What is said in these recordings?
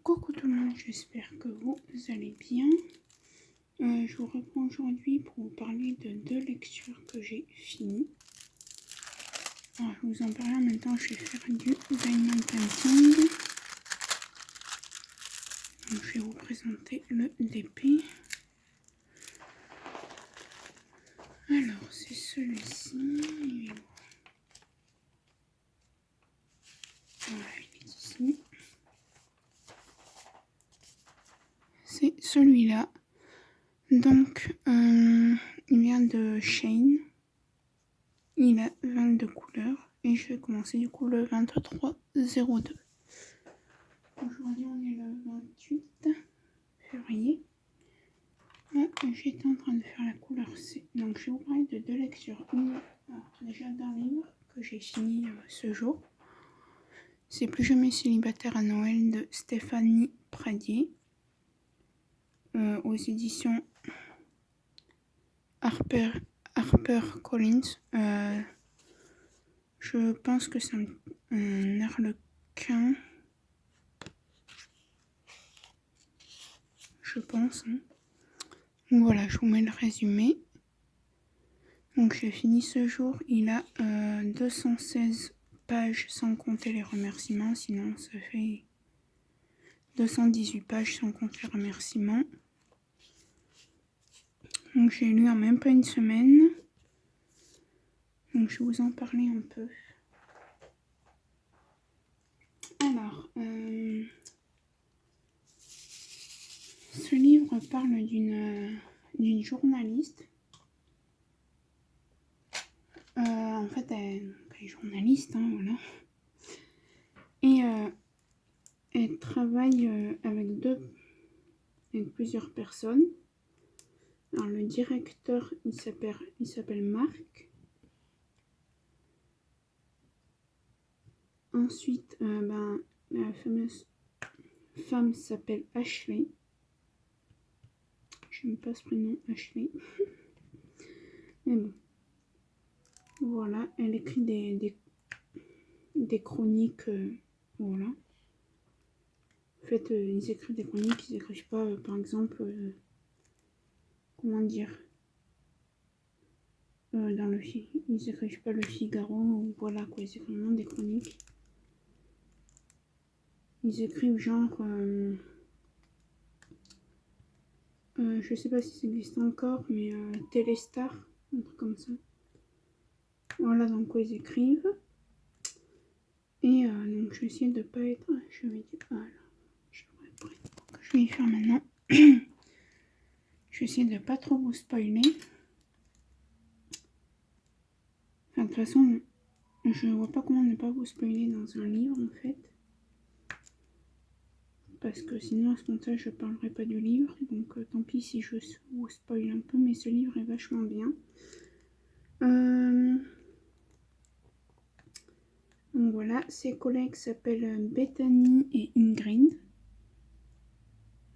Coucou tout le monde, j'espère que vous allez bien. Je vous reprends aujourd'hui pour vous parler de 2 lectures que j'ai finies. Alors, je vous en parle en même temps, je vais faire du Diamond Painting. Donc, je vais vous présenter le DP. Alors, c'est celui-ci. Voilà, il est ici. C'est celui-là. Donc, il vient de Shane. Il a 22 couleurs. Et je vais commencer du coup le 23-02. Aujourd'hui, on est le 28 février. J'étais en train de faire la couleur C. Donc, je vais vous parler de 2 lectures. Une, déjà d'un livre que j'ai fini ce jour. C'est Plus jamais célibataire à Noël de Stéphanie Pradier. Aux éditions HarperCollins. Je pense que c'est un harlequin. Je pense. Hein. Donc voilà, je vous mets le résumé. Donc j'ai fini ce jour. Il a 216 pages sans compter les remerciements. Sinon ça fait 218 pages sans compter les remerciements. Donc j'ai lu en même pas une semaine. Donc je vais vous en parler un peu. Alors, ce livre parle d'une journaliste. En fait, elle est journaliste, hein, voilà. Et elle travaille avec plusieurs personnes. Alors, le directeur, il s'appelle Marc. Ensuite, la fameuse femme s'appelle Ashley. Je n'aime pas ce prénom, Ashley. Mais bon. Voilà, elle écrit des chroniques. Voilà. En fait, ils écrivent des chroniques, ils n'écrivent pas, par exemple, comment dire, ils écrivent pas le Figaro, ou voilà quoi, ils écrivent vraiment des chroniques. Ils écrivent genre, je sais pas si ça existe encore, mais Téléstar, un truc comme ça. Voilà dans quoi ils écrivent. Et donc je vais essayer de pas être, je vais y faire maintenant. Je vais essayer de pas trop vous spoiler. Enfin, de toute façon, je vois pas comment ne pas vous spoiler dans un livre en fait. Parce que sinon à ce moment-là je parlerai pas du livre. Donc tant pis si je vous spoil un peu, mais ce livre est vachement bien. Donc voilà, ses collègues s'appellent Bethany et Ingrid.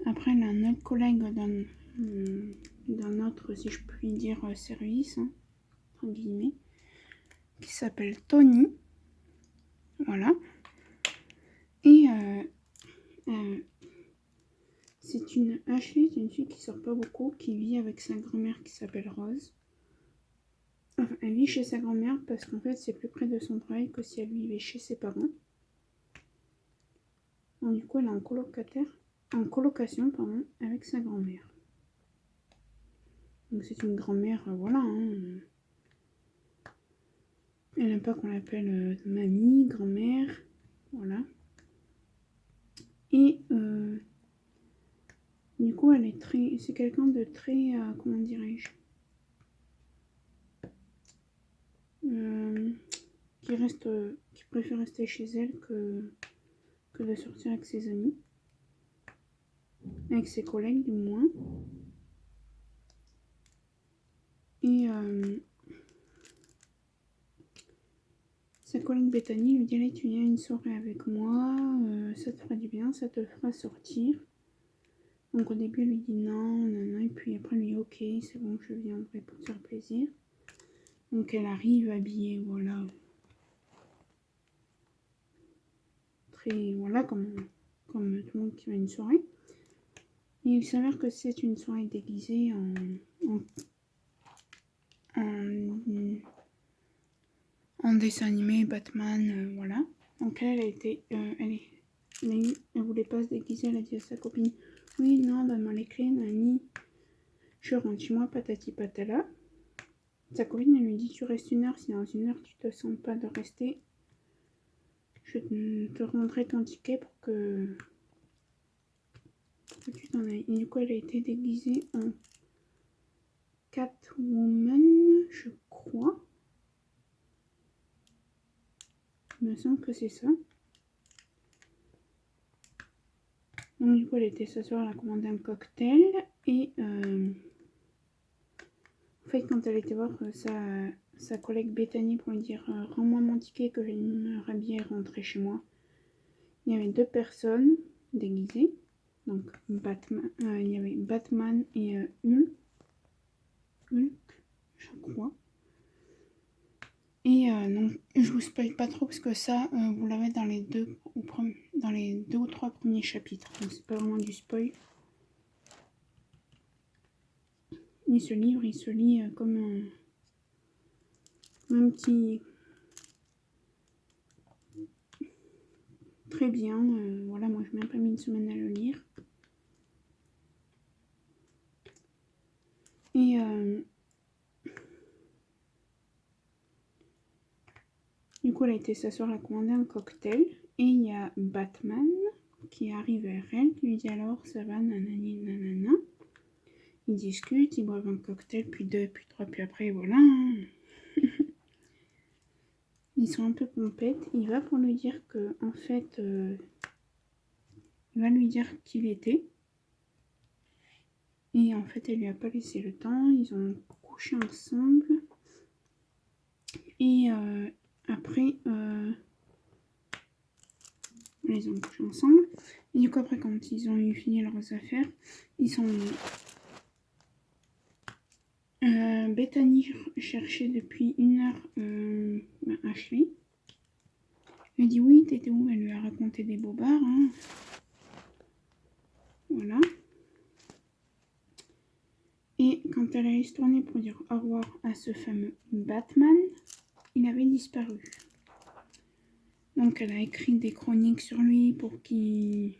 Après elle a un autre collègue d'un autre, si je puis dire, service, hein, entre guillemets, qui s'appelle Tony. Voilà. Et Ashley, c'est une fille qui sort pas beaucoup, qui vit avec sa grand-mère qui s'appelle Rose. Enfin, elle vit chez sa grand-mère parce qu'en fait c'est plus près de son travail que si elle vivait chez ses parents. Donc, du coup elle est en colocation avec sa grand-mère. Donc c'est une grand-mère, voilà. Hein. Elle n'aime pas qu'on l'appelle mamie, grand-mère, voilà. Et du coup c'est quelqu'un de très, comment dirais-je, qui préfère rester chez elle que de sortir avec ses amis, avec ses collègues du moins. Et sa collègue Bethany lui dit: allez, tu viens une soirée avec moi, ça te fera du bien, ça te fera sortir. Donc au début elle lui dit non, et puis après elle lui dit ok, c'est bon, je viendrai pour te faire plaisir. Donc elle arrive habillée, voilà, très, voilà, comme comme tout le monde qui va à une soirée. Et il s'avère que c'est une soirée déguisée en dessin animé, Batman, voilà. Donc elle voulait pas se déguiser, elle a dit à sa copine, oui, non, donne-moi les clés, Nani. Je rentre chez moi, patati patala. Sa copine, elle lui dit, tu restes 1 heure, si dans 1 heure tu te sens pas de rester, je te rendrai ton ticket pour que tu t'en ailles. Et du coup, elle a été déguisée en Catwoman, je crois. Il me semble que c'est ça. Donc du coup, elle était s'asseoir, elle a commandé un cocktail. Et en fait, quand elle était voir sa collègue Bethany pour lui dire rends-moi mon ticket que je vais me rhabiller et rentrer chez moi, il y avait 2 personnes déguisées. Donc Batman, il y avait Batman et Hulk, je crois. Et non, je vous spoil pas trop parce que ça, vous l'avez dans les 2 ou 3 premiers chapitres. Donc c'est pas vraiment du spoil. Et ce livre, il se lit comme un petit... Très bien. Voilà, moi je m'ai même pas mis une semaine à le lire. Et du coup, elle a été s'asseoir, elle a commandé un cocktail. Et il y a Batman qui arrive vers elle, qui lui dit alors ça va, nanani, nanana. Ils discutent, ils boivent un cocktail, puis 2, puis 3, puis après, voilà. Ils sont un peu pompettes. Il va pour lui dire que, en fait, il va lui dire qui il était. Et en fait, elle lui a pas laissé le temps. Ils ont couché ensemble. Et après, ils ont couché ensemble. Et du coup, après, quand ils ont eu fini leurs affaires, ils sont... Bethany cherchait depuis 1 heure Ashley. Elle a dit oui, t'étais où? Elle lui a raconté des bobards. Hein. Voilà. Et quand elle allait se tourner pour dire au revoir à ce fameux Batman, il avait disparu. Donc elle a écrit des chroniques sur lui pour qu'il...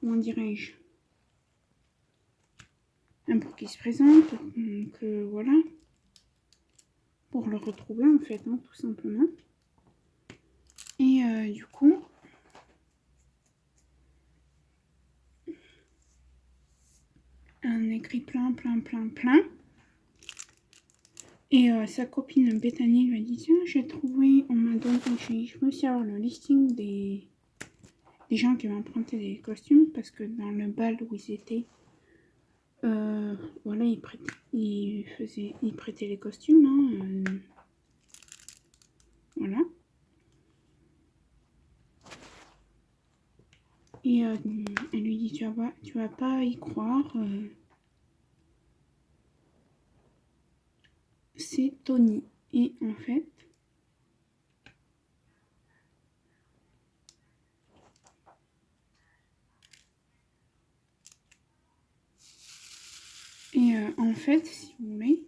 Comment dirais-je? Pour qu'il se présente. Donc voilà. Pour le retrouver en fait, hein, tout simplement. Et du coup... On écrit plein. Et sa copine Bethany lui a dit tiens, j'ai trouvé, on m'a donné, j'ai réussi à avoir le listing des gens qui avaient emprunté des costumes parce que dans le bal où ils étaient, voilà, ils prêtaient les costumes, hein, voilà. Et elle lui dit tu vas pas y croire, c'est Tony. Et en fait, si vous voulez,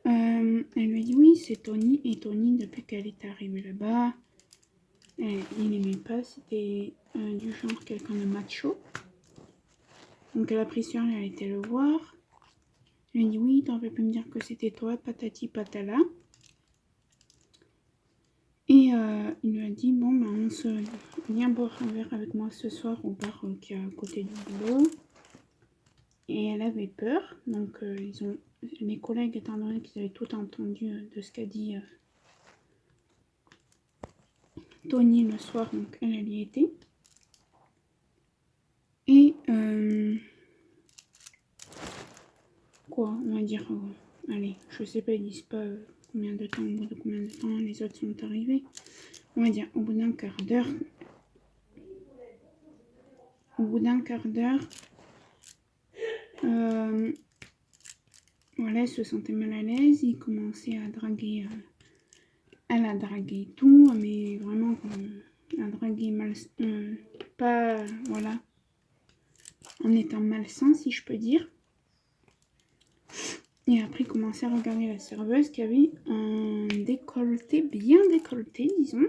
elle lui a dit oui, c'est Tony. Et Tony, depuis qu'elle est arrivée là-bas, il n'aimait pas, c'était du genre quelqu'un de macho. Donc elle a pris sur elle, elle a été le voir. Elle lui a dit oui, t'en fais pas me dire que c'était toi, patati patala. Et il lui a dit bon ben viens boire un verre avec moi ce soir au bar qui est à côté du boulot. Et elle avait peur, donc mes collègues, étant donné qu'ils avaient tout entendu de ce qu'a dit Tony le soir, donc elle y était. Et quoi, on va dire, allez, je sais pas, ils disent pas combien de temps, au bout de combien de temps les autres sont arrivés. On va dire au bout d'un quart d'heure. Voilà, elle se sentait mal à l'aise, il commençait à draguer elle a dragué et tout, mais vraiment, elle a dragué mal, pas, voilà, en étant malsain, si je peux dire. Et après, il commençait à regarder la serveuse qui avait un décolleté, bien décolleté, disons.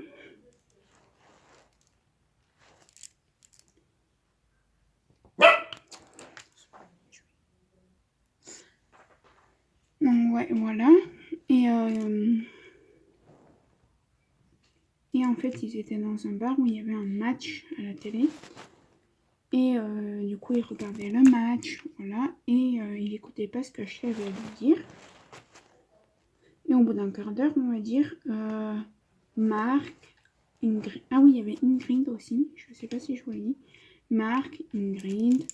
Donc, ouais, voilà. Et en fait, ils étaient dans un bar où il y avait un match à la télé. Et du coup, il regardait le match, voilà. Et il n'écoutait pas ce que je savais lui dire. Et au bout d'un quart d'heure, on va dire, Marc, Ingrid... Ah oui, il y avait Ingrid aussi. Je ne sais pas si je vous l'ai dit. Marc, Ingrid.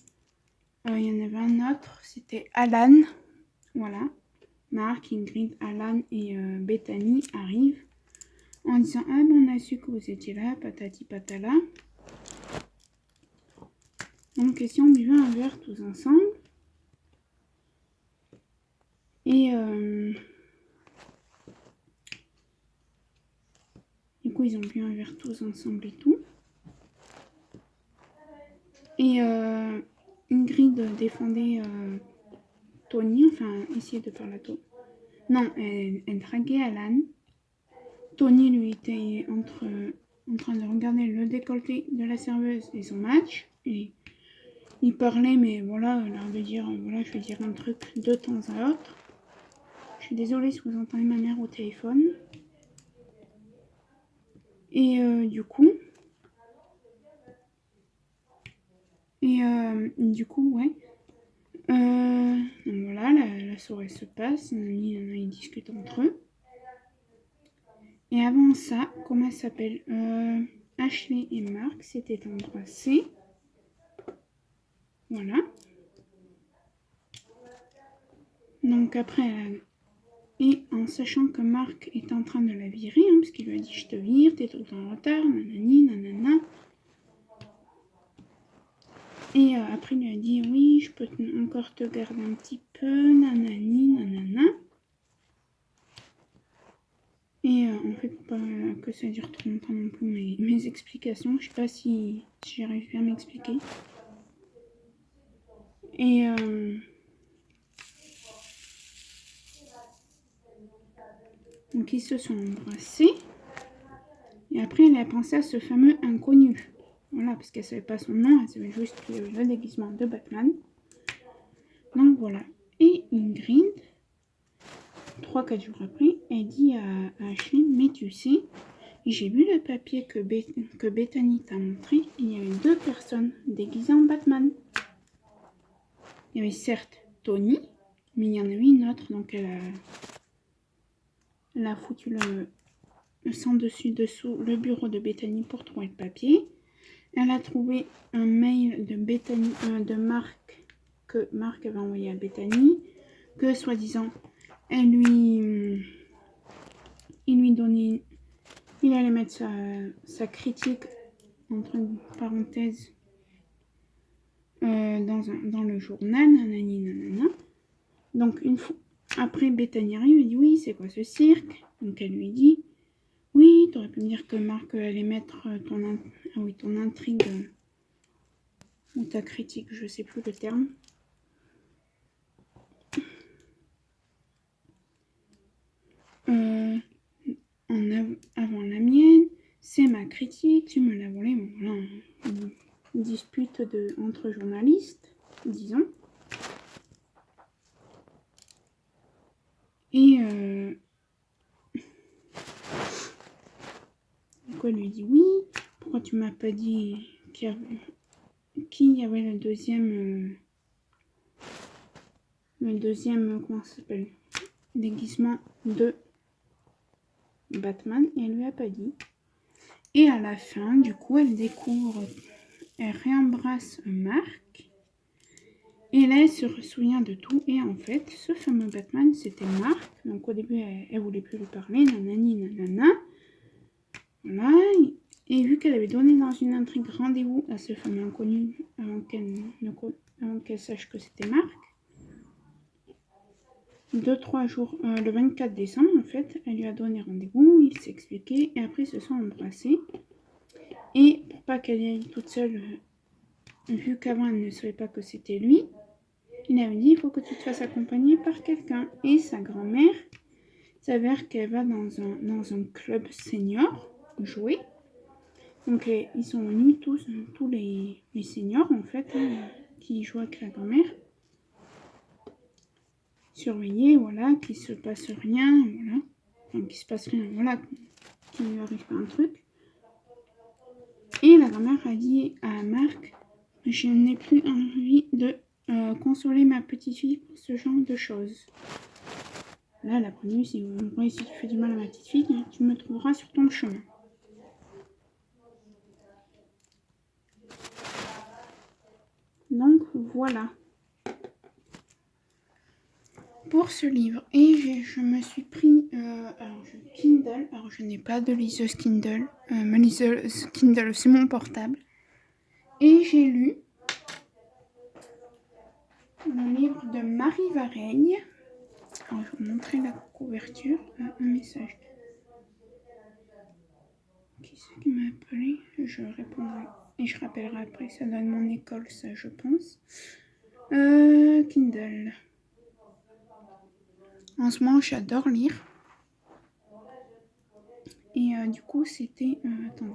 Il y en avait un autre, c'était Alan. Voilà. Marc, Ingrid, Alan et Bethany arrivent en disant « Ah, ben on a su que vous étiez là, patati patala. » Donc, si on buvait un verre tous ensemble. Et du coup, ils ont bu un verre tous ensemble et tout. Et Ingrid défendait Tony, enfin, essayait de parler à Tony. Non, elle draguait Alan. Tony, lui, était en train de regarder le décolleté de la serveuse et son match. Et il parlait, mais voilà, l'air de dire, voilà, je vais dire un truc de temps à autre. Je suis désolée si vous entendez ma mère au téléphone. Et du coup, ouais. Donc voilà, la soirée se passe, ils discutent entre eux. Et avant ça, comment elle s'appelle Ashley et Mark s'étaient embrassés. Voilà. Donc après, et en sachant que Mark est en train de la virer, hein, parce qu'il lui a dit je te vire, t'es tout le temps en retard, nanani, nanana. Et après il lui a dit oui, je peux encore te garder un petit peu, nanani, nanana. Et en fait, pour pas que ça dure trop longtemps non plus mes explications, je sais pas si j'arrive bien à m'expliquer. Et donc ils se sont embrassés. Et après, elle a pensé à ce fameux inconnu. Voilà, parce qu'elle savait pas son nom, elle savait juste le déguisement de Batman. Donc voilà. Et Ingrid, 3-4 jours après, elle dit à Ashley, mais tu sais, j'ai vu le papier que Bethany t'a montré, il y avait 2 personnes déguisées en Batman. Il y avait certes Tony, mais il y en avait une autre, donc elle a foutu le sang dessus-dessous le bureau de Bethany pour trouver le papier. Elle a trouvé un mail de Bethany, de Marc, que Marc avait envoyé à Bethany, que soi-disant, il lui donnait, il allait mettre sa critique, entre parenthèses, dans le journal, nanani, nanana. Donc, une fois, après, Bethany arrive, elle dit, oui, c'est quoi ce cirque? Donc, elle lui dit, oui, t'aurais pu me dire que Marc allait mettre ton intrigue, ou ta critique, je sais plus le terme. Avant la mienne, c'est ma critique, tu me l'as volé. Bon, voilà, une dispute entre journalistes, disons. Et donc elle lui dit oui, pourquoi tu m'as pas dit qui y avait le deuxième, comment ça s'appelle, déguisement de Batman, et elle lui a pas dit. Et à la fin, du coup, elle découvre, elle réembrasse Marc. Et là, elle se souvient de tout. Et en fait, ce fameux Batman, c'était Marc. Donc au début, elle voulait plus lui parler, nanani, nanana. Voilà. Et vu qu'elle avait donné dans une intrigue rendez-vous à ce fameux inconnu avant qu'elle sache que c'était Marc. 2-3 jours, le 24 décembre en fait, elle lui a donné rendez-vous, il s'est expliqué et après ils se sont embrassés. Et pour pas qu'elle y aille toute seule, vu qu'avant elle ne savait pas que c'était lui, il avait dit il faut que tu te fasses accompagner par quelqu'un. Et sa grand-mère s'avère qu'elle va dans un club senior jouer. Donc ils sont venus tous les seniors en fait qui jouent avec la grand-mère. Surveiller, voilà, qu'il se passe rien, voilà. Enfin, qu'il se passe rien, voilà, qu'il ne lui arrive pas un truc. Et la grand-mère a dit à Marc, je n'ai plus envie de consoler ma petite fille pour ce genre de choses. Là, la première, si tu fais du mal à ma petite fille, tu me trouveras sur ton chemin. Donc voilà pour ce livre. Et je me suis pris Kindle. Alors je n'ai pas de liseuse Kindle. Ma liseuse Kindle, c'est mon portable. Et j'ai lu le livre de Marie Vareille. Alors, je vais vous montrer la couverture. Un message. Qui c'est qui m'a appelé? Je répondrai. Et je rappellerai après. Ça donne mon école, ça, je pense. Kindle. En ce moment, j'adore lire. Et du coup, c'était... attendez.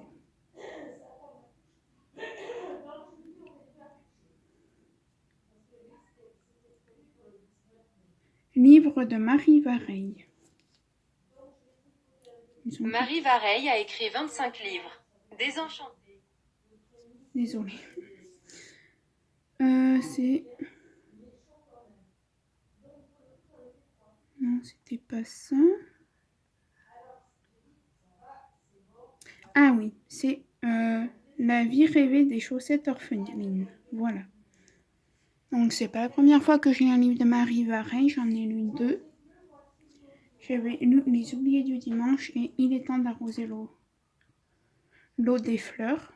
Livre de Marie Vareille. Marie Vareille a écrit 25 livres. Désenchantée. Désolée. C'est... Non, c'était pas ça. Ah oui, c'est La vie rêvée des chaussettes orphelines. Voilà. Donc c'est pas la première fois que je lis un livre de Marie Vareille, j'en ai lu 2. J'avais lu Les oubliés du dimanche et Il est temps d'arroser l'eau des fleurs.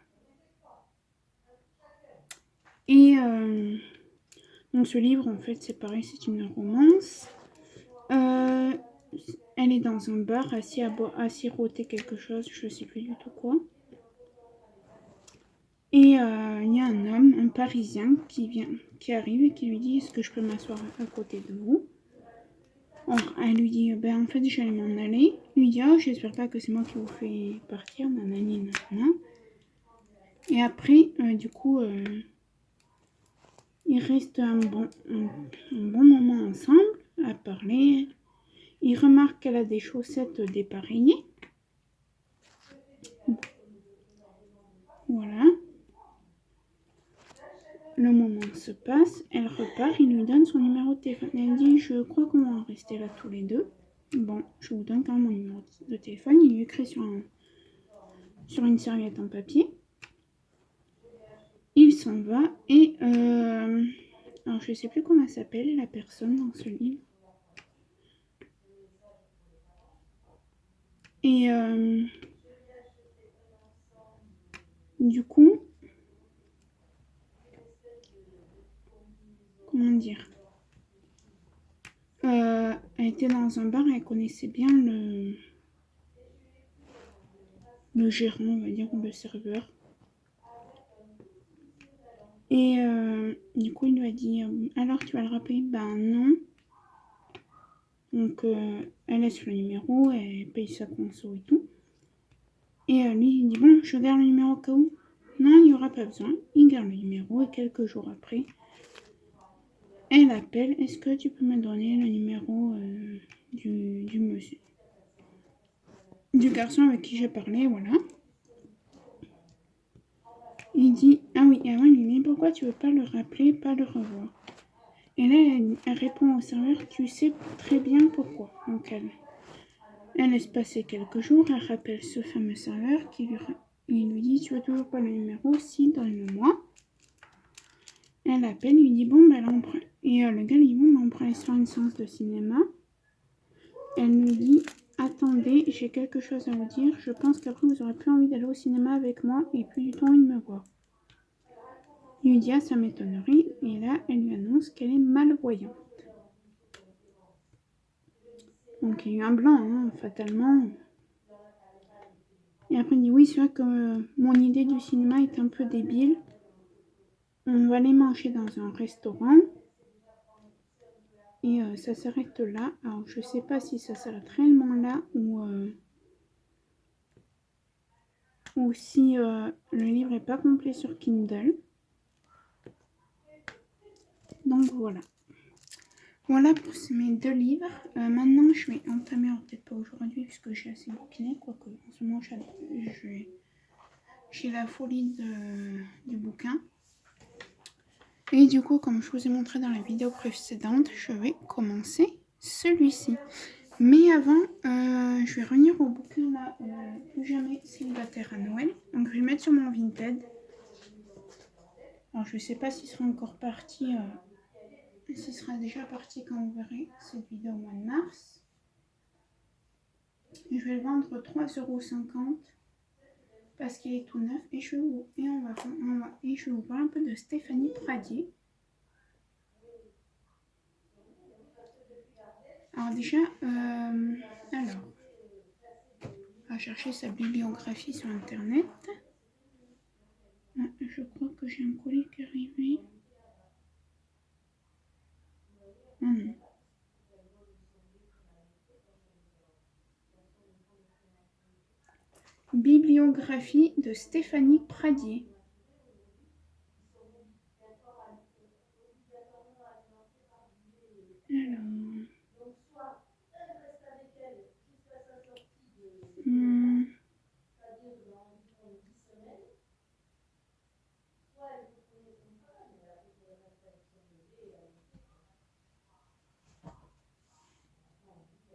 Et donc ce livre en fait c'est pareil, c'est une romance. Elle est dans un bar à siroter quelque chose, je sais plus du tout quoi. Et il y a un homme, un Parisien, qui arrive et qui lui dit est-ce que je peux m'asseoir à côté de vous? Alors, elle lui dit en fait j'allais m'en aller. Il lui dit oh j'espère pas que c'est moi qui vous fais partir, nanani nanana. Et après du coup ils restent un bon moment ensemble à parler. Il remarque qu'elle a des chaussettes dépareillées. Voilà. Le moment se passe, elle repart, il lui donne son numéro de téléphone. Elle dit je crois qu'on va en rester là tous les deux. Bon, je vous donne quand même mon numéro de téléphone. Il lui écrit sur une serviette en papier. Il s'en va et alors je sais plus comment elle s'appelle la personne dans ce livre. Et du coup, comment dire, elle était dans un bar et elle connaissait bien le gérant, on va dire, ou le serveur. Et du coup, il lui a dit alors tu vas le rappeler? Ben non. Donc elle laisse le numéro, elle paye sa conso et tout. Et lui il dit bon je garde le numéro au cas où. Non, il n'y aura pas besoin. Il garde le numéro et quelques jours après, elle appelle. Est-ce que tu peux me donner le numéro du monsieur, du garçon avec qui j'ai parlé, voilà. Il dit ah oui, et avant il lui dit pourquoi tu veux pas le rappeler, pas le revoir? Et là elle répond au serveur tu sais très bien pourquoi. Donc elle laisse passer quelques jours, elle rappelle ce fameux serveur il lui dit tu veux toujours pas le numéro? Si, donne-le-moi. Elle appelle, lui dit bon ben là on prend. Et le gars lui dit bon ben on pourrait aller se faire une séance de cinéma. Elle lui dit attendez, j'ai quelque chose à vous dire, je pense qu'après vous aurez plus envie d'aller au cinéma avec moi et plus du tout envie de me voir. Il lui dit ah ça m'étonnerait, et là elle lui annonce qu'elle est malvoyante. Donc il y a eu un blanc, hein, fatalement. Et après il dit oui, c'est vrai que mon idée du cinéma est un peu débile. On va aller manger dans un restaurant. Et ça s'arrête là. Alors je sais pas si ça s'arrête réellement là ou si le livre n'est pas complet sur Kindle. Donc voilà. Voilà pour mes 2 livres. Maintenant, je vais entamer, alors peut-être pas aujourd'hui puisque j'ai assez bouquiné, quoique en ce moment j'ai la folie du bouquin. Et du coup, comme je vous ai montré dans la vidéo précédente, je vais commencer celui-ci. Mais avant, je vais revenir au bouquin là, Plus jamais célibataire à Noël. Donc je vais le mettre sur mon Vinted. Alors je ne sais pas s'il sera encore parti, s'il sera déjà parti quand vous verrez cette vidéo au mois de mars. Et je vais le vendre 3,50 € parce qu'il est tout neuf. Et je vais vous parler un peu de Stéphanie Pradier. Alors déjà, on va chercher sa bibliographie sur internet. Ah, je crois que j'ai un colis qui est arrivé. Ah non. Bibliographie de Stéphanie Pradier. Alors.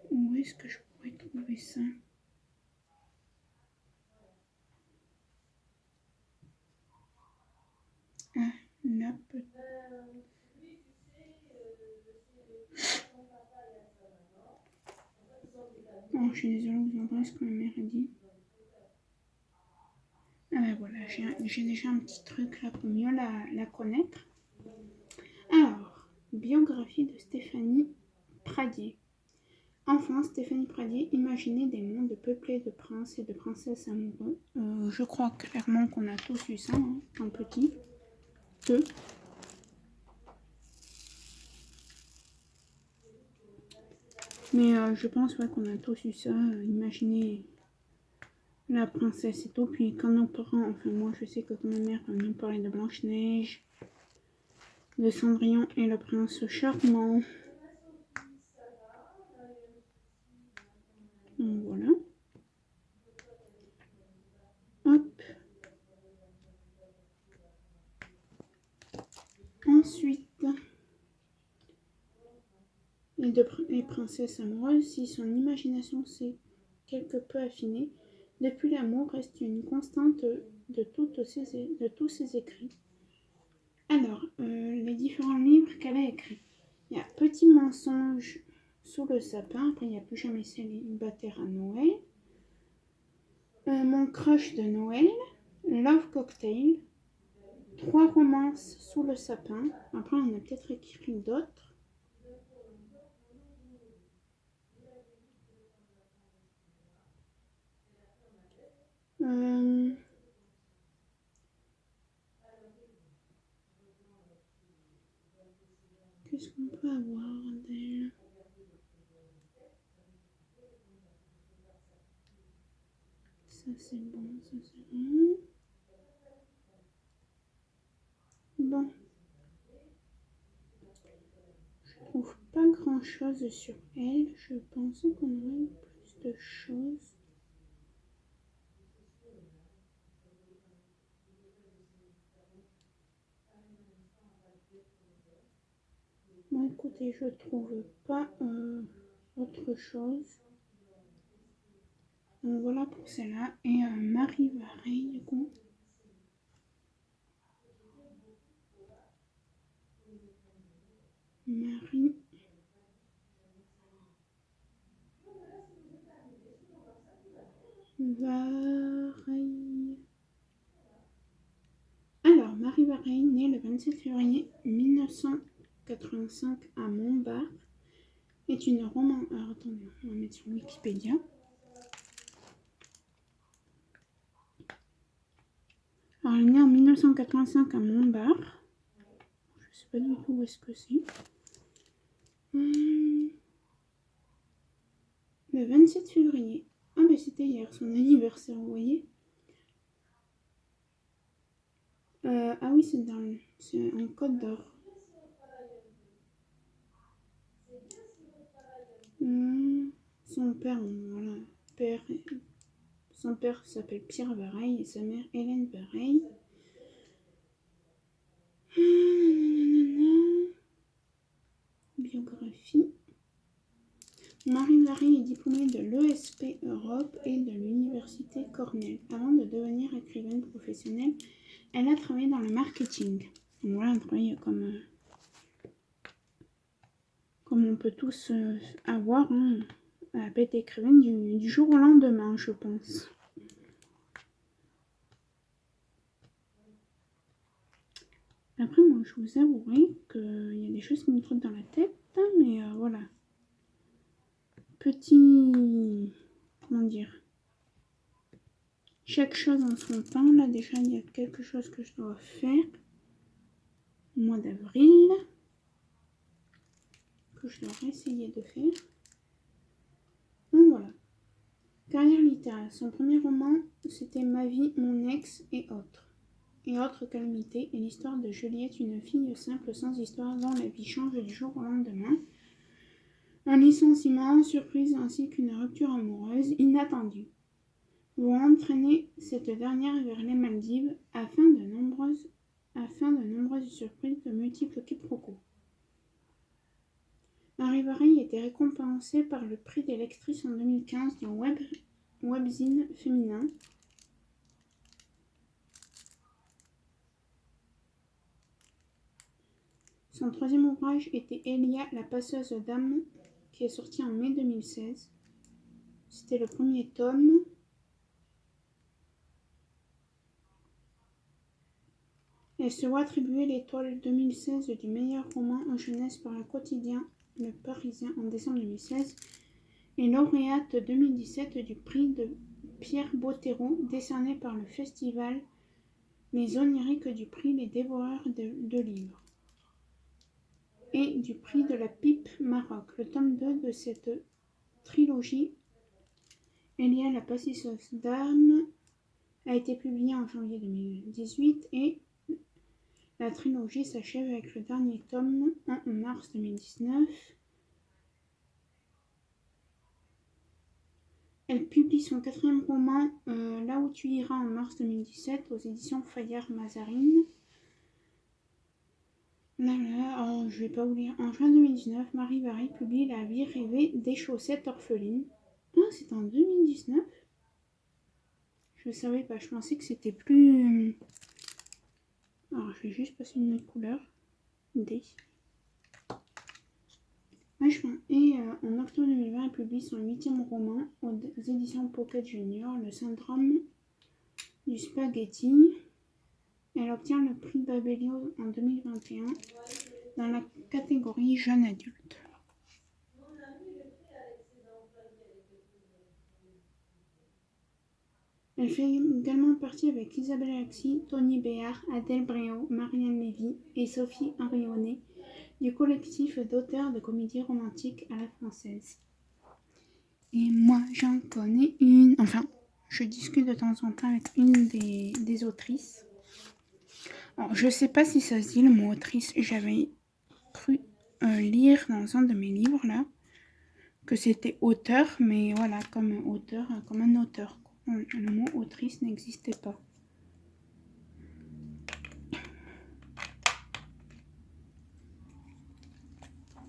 Où est-ce que je pourrais trouver ça? Ah, là peut-être. Oh, je suis désolée, vous entendez ce que ma mère a dit. Ah ben voilà, j'ai déjà un petit truc là pour mieux la connaître. Alors, biographie de Stéphanie Pradier. Enfant, Stéphanie Pradier imaginait des mondes peuplés de princes et de princesses amoureux. Je crois clairement qu'on a tous eu ça, hein, en petit. Peu. Mais je pense ouais, qu'on a tous eu ça. Imaginer la princesse et tout. Puis quand nos parents, enfin moi je sais que quand ma mère nous parlait de Blanche-Neige, de Cendrillon et le prince charmant. Donc voilà. Hop. Ensuite, les princesses amoureuses, si son imagination s'est quelque peu affinée, depuis l'amour reste une constante de tous ses écrits. Alors, les différents livres qu'elle a écrits. Il y a Petit mensonge sous le sapin, après il n'y a Plus jamais célibataire à Noël. Mon crush de Noël, Love Cocktail, 3 romances sous le sapin. Après, on a peut-être écrit d'autres. Qu'est-ce qu'on peut avoir d'elle? Ça c'est bon, ça c'est bon. Bon. Je trouve pas grand chose sur elle. Je pensais qu'on aurait eu plus de choses. Bon, écoutez, je trouve pas autre chose. Donc voilà pour celle-là. Et Marie Vareille, du coup. Marie. Vareille. Alors, Marie Vareille, née le 27 février 1985 à Montbard, est une roman... Alors attendez, on va mettre sur Wikipédia. Alors, elle est née en 1985 à Montbard. Je sais pas du tout où est-ce que c'est. Le 27 février. Ah mais c'était hier, son anniversaire, vous voyez. Ah oui, c'est en Côte d'Or. Son père, voilà, son père s'appelle Pierre Vareille et sa mère Hélène Vareille. Biographie. Marie Vareille est diplômée de l'ESP Europe et de l'Université Cornell. Avant de devenir écrivaine professionnelle, elle a travaillé dans le marketing. Donc voilà, un travail comme on peut tous avoir. Hein. Elle n'a pas été écrivaine du jour au lendemain, je pense. Après, moi, je vous avouerai qu'il y a des choses qui me trottent dans la tête, mais voilà. Petit... Comment dire? Chaque chose en son temps. Là, déjà, il y a quelque chose que je dois faire. Au mois d'avril. Que je dois essayer de faire. Donc voilà. Carrière littéraire. Son premier roman, c'était Ma vie, mon ex et autres calamités, et l'histoire de Juliette, une fille simple sans histoire dont la vie change du jour au lendemain. Un licenciement, surprise ainsi qu'une rupture amoureuse inattendue vont entraîner cette dernière vers les Maldives afin de nombreuses surprises, de multiples quiproquos. Marie Vareille était récompensée par le prix des lectrices en 2015 du webzine féminin. Son troisième ouvrage était Elia, la passeuse d'âme, qui est sorti en mai 2016. C'était le premier tome. Elle se voit attribuer l'étoile 2016 du meilleur roman en jeunesse par le quotidien Le Parisien en décembre 2016 et lauréate 2017 du prix de Pierre Bottero décerné par le festival Les Oniriques du prix Les Dévoreurs de livres et du prix de la Pipe Maroc. Le tome 2 de cette trilogie, Elia, la passeuse d'âme, a été publié en janvier 2018 et la trilogie s'achève avec le dernier tome en mars 2019. Elle publie son quatrième roman Là où tu iras en mars 2017 aux éditions Fayard-Mazarine. Je vais pas vous lire. En juin 2019, Marie Vareille publie La vie rêvée des chaussettes orphelines. Ah, c'est en 2019. Je ne savais pas, je pensais que c'était plus... Alors, je vais juste passer une autre couleur. D. Et en octobre 2020, elle publie son 8e roman aux éditions Pocket Junior, Le syndrome du spaghetti. Elle obtient le prix Babelio en 2021 dans la catégorie jeune adulte. Elle fait également partie avec Isabelle Alexis, Tony Béard, Adèle Bréau, Marianne Lévy et Sophie Henrionnet du collectif d'auteurs de comédies romantiques à la française. Et moi, j'en connais une. Enfin, je discute de temps en temps avec une des autrices. Alors, je sais pas si ça se dit le mot autrice. J'avais cru lire dans un de mes livres là que c'était auteur, mais voilà, comme un auteur. Le mot autrice n'existait pas.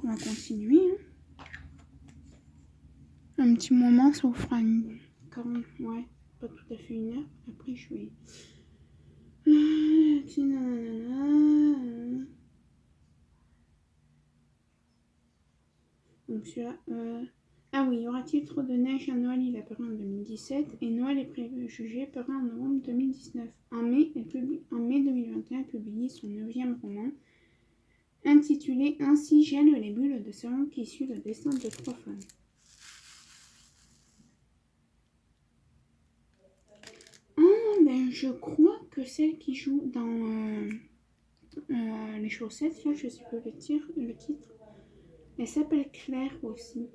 On va continuer. Un petit moment, ça vous fera une... Ouais, pas tout à fait une heure. Après, je vais... Donc celui-là... Ah oui, y aura-t-il trop de neige à Noël? Il apparu en 2017 et Noël est préjugé apparaît en novembre 2019. En mai 2021, elle publie son 9e roman, intitulé Ainsi gèlent les bulles de savon qui suit le destin de 3 femmes. Ah, ben je crois que celle qui joue dans les chaussettes, là, je sais pas le titre, elle s'appelle Claire aussi.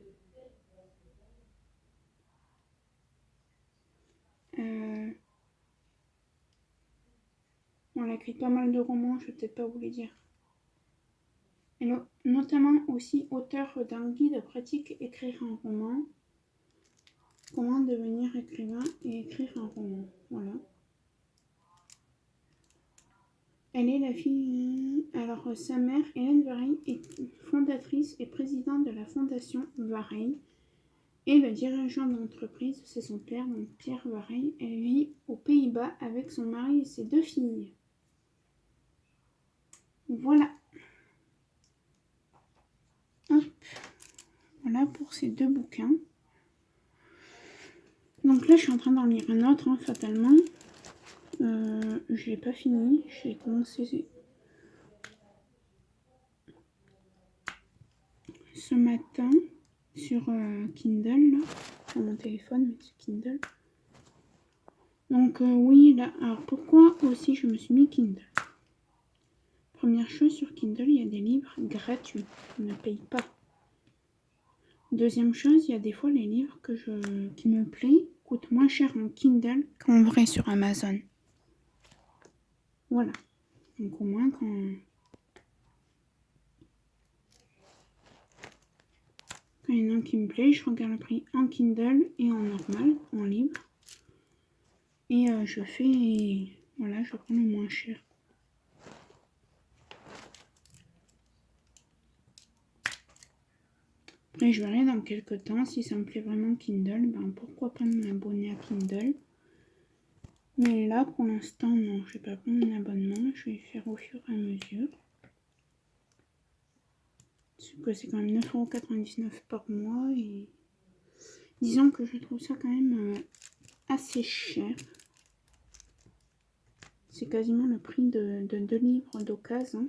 On a écrit pas mal de romans, je vais peut-être pas vous les dire. Elle est notamment aussi auteure d'un guide pratique écrire un roman. Comment devenir écrivain et écrire un roman. Voilà. Elle est la fille... Alors, sa mère, Hélène Vareille, est fondatrice et présidente de la Fondation Vareille. Et le dirigeant d'entreprise, c'est son père, donc Pierre Vareille. Elle vit aux Pays-Bas avec son mari et ses 2 filles. Voilà. Hop. Voilà pour ces 2 bouquins. Donc là, je suis en train d'en lire un autre, hein, fatalement. Je l'ai pas fini. J'ai commencé ce matin sur Kindle, là, sur mon téléphone, mais c'est Kindle. Donc oui, là, alors pourquoi aussi je me suis mis Kindle? Première chose, sur Kindle, il y a des livres gratuits. On ne paye pas. Deuxième chose, il y a des fois les livres qui me plaisent coûtent moins cher en Kindle qu'en vrai sur Amazon. Voilà. Donc au moins quand il y en a un qui me plaît, je regarde le prix en Kindle et en normal, en livre. Et je fais... Voilà, je prends le moins cher. Après, je verrai dans quelques temps si ça me plaît vraiment Kindle. Ben, pourquoi pas m'abonner à Kindle. Mais là, pour l'instant, non, je vais pas prendre un abonnement. Je vais faire au fur et à mesure. C'est quand même 9,99 € par mois. Et disons que je trouve ça quand même assez cher. C'est quasiment le prix de 2 livres d'occasion.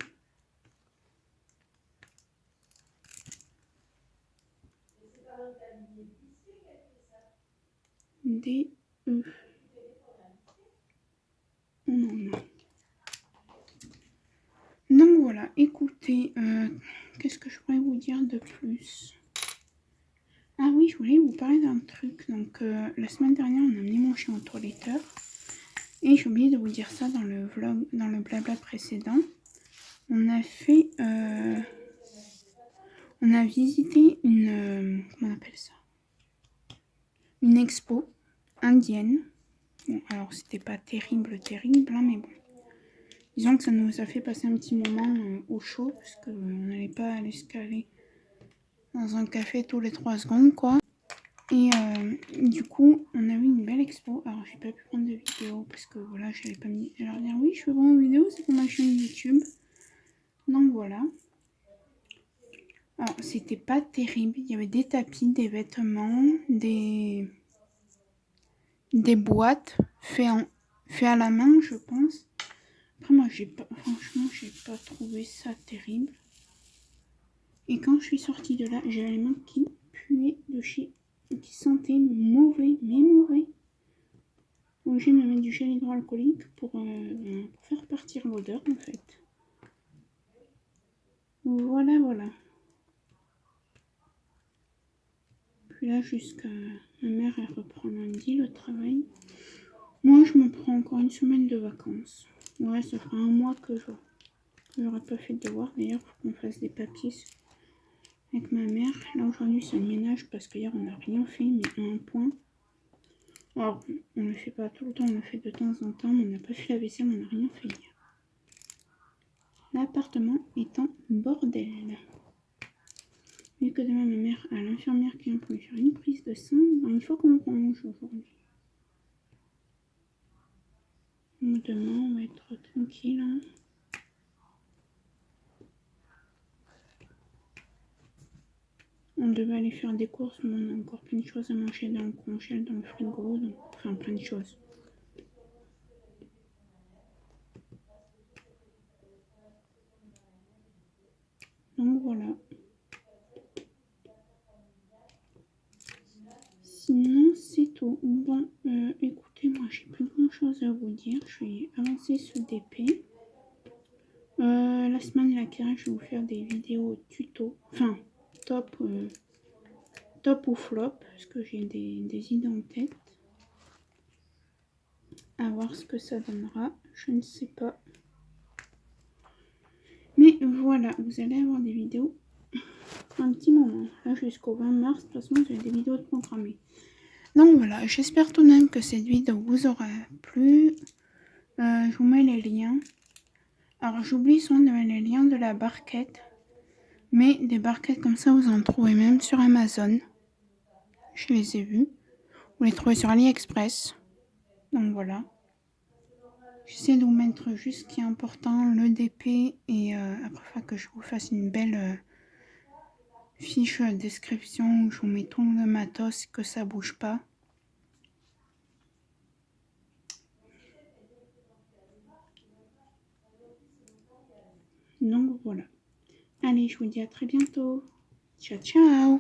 D, E. On en a. Donc voilà, écoutez, qu'est-ce que je pourrais vous dire de plus? Ah oui, je voulais vous parler d'un truc. Donc la semaine dernière, on a amené mon chien au toiletteur. Et j'ai oublié de vous dire ça dans le vlog, dans le blabla précédent. On a fait... on a visité une... comment on appelle ça? Une expo indienne. Bon, alors c'était pas terrible, hein, mais bon. Disons que ça nous a fait passer un petit moment au chaud, parce qu'on n'allait pas aller se caler dans un café tous les 3 secondes, quoi. Et du coup, on a eu une belle expo. Alors, j'ai pas pu prendre de vidéo, parce que voilà, j'avais pas mis... Alors, dire oui, je fais vraiment une vidéo, c'est pour ma chaîne YouTube. Donc, voilà. Alors, c'était pas terrible. Il y avait des tapis, des vêtements, des boîtes faits à la main, je pense. Après, moi, franchement, j'ai pas trouvé ça terrible. Et quand je suis sortie de là, j'avais les mains qui puaient de chez... qui sentaient mauvais, mais mauvais. Donc, j'ai me mettre du gel hydroalcoolique pour faire partir l'odeur, en fait. Voilà, voilà. Puis là, jusqu'à... Ma mère, elle reprend lundi le travail. Moi, je me prends encore une semaine de vacances. Ouais, ça fera un mois que j'aurais pas fait de devoir. D'ailleurs, il faut qu'on fasse des papiers avec ma mère. Là, aujourd'hui, c'est le ménage parce qu'hier, on n'a rien fait, mais à un point. Alors, on ne le fait pas tout le temps, on le fait de temps en temps, mais on n'a pas fait la vaisselle, on n'a rien fait hier. L'appartement est en bordel. Vu que demain, ma mère a l'infirmière qui vient pour lui faire une prise de sang, ben, il faut qu'on range aujourd'hui. Demain, on va être tranquille. Hein. On devait aller faire des courses, mais on a encore plein de choses à manger dans le congèle, dans le frigo, donc, enfin plein de choses. bientôt. Bon, écoutez, moi j'ai plus grand chose à vous dire. Je vais avancer ce DP. La semaine laquelle je vais vous faire des vidéos tuto. Enfin, top ou flop. Parce que j'ai des idées en tête. À voir ce que ça donnera. Je ne sais pas. Mais voilà, vous allez avoir des vidéos un petit moment. Là, jusqu'au 20 mars, de toute façon, j'ai des vidéos de programmées. Donc voilà, j'espère tout de même que cette vidéo vous aura plu. Je vous mets les liens. Alors, j'oublie souvent de mettre les liens de la barquette. Mais des barquettes comme ça, vous en trouvez même sur Amazon. Je les ai vues. Vous les trouvez sur AliExpress. Donc voilà. J'essaie de vous mettre juste ce qui est important, le DP. Et après, il faut que je vous fasse une belle fiche description où je vous mets tout le matos, que ça bouge pas. Donc voilà. Allez, je vous dis à très bientôt. Ciao, ciao!